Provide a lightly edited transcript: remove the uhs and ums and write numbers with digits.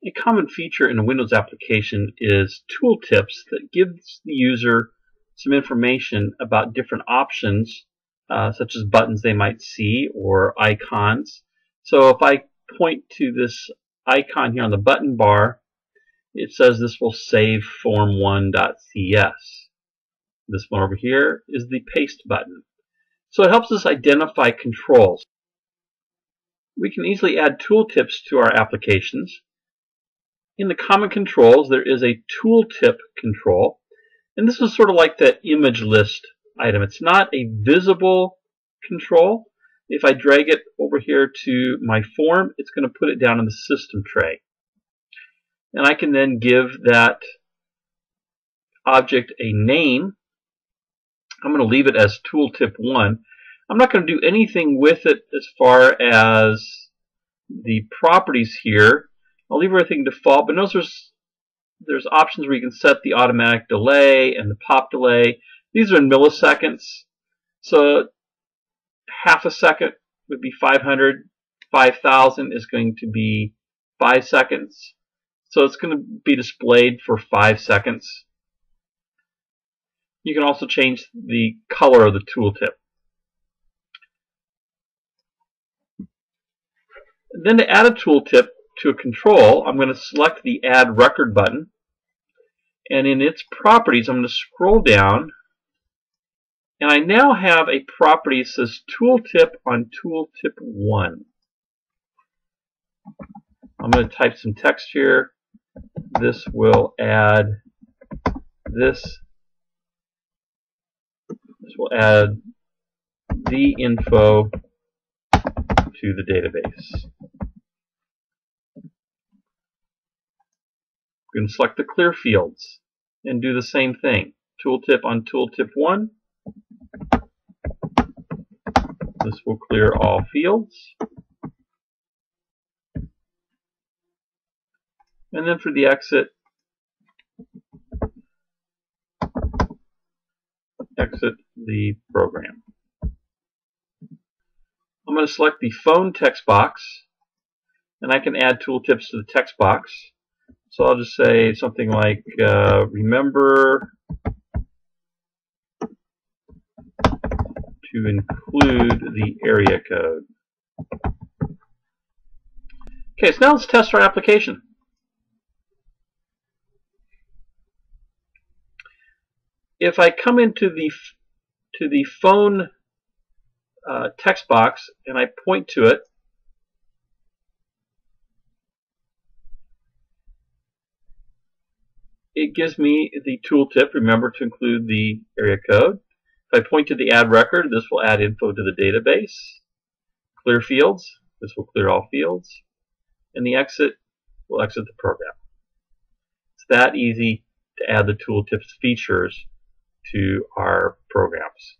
A common feature in a Windows application is tooltips that gives the user some information about different options, such as buttons they might see or icons. So if I point to this icon here on the button bar, it says this will save form1.cs. This one over here is the paste button. So it helps us identify controls. We can easily add tooltips to our applications. In the common controls, there is a tooltip control, and this is sort of like that image list item. It's not a visible control. If I drag it over here to my form, it's going to put it down in the system tray. And I can then give that object a name. I'm going to leave it as tooltip1. I'm not going to do anything with it as far as the properties here. I'll leave everything default, but notice there's options where you can set the automatic delay and the pop delay. These are in milliseconds, so half a second would be 500. 5,000 is going to be 5 seconds. So it's going to be displayed for 5 seconds. You can also change the color of the tooltip. Then to add a tooltip to a control, I'm going to select the Add Record button, and in its properties I'm going to scroll down, and I now have a property that says Tooltip on Tooltip 1. I'm going to type some text here. This will add this. This will add the info to the database. We're going to select the clear fields and do the same thing. Tooltip on Tooltip 1. This will clear all fields. And then for the exit the program. I'm going to select the phone text box, and I can add tooltips to the text box. So I'll just say something like, remember to include the area code. Okay, so now let's test our application. If I come into the phone text box and I point to it, it gives me the tooltip, remember to include the area code. If I point to the add record, this will add info to the database. Clear fields, this will clear all fields. And the exit will exit the program. It's that easy to add the tooltips features to our programs.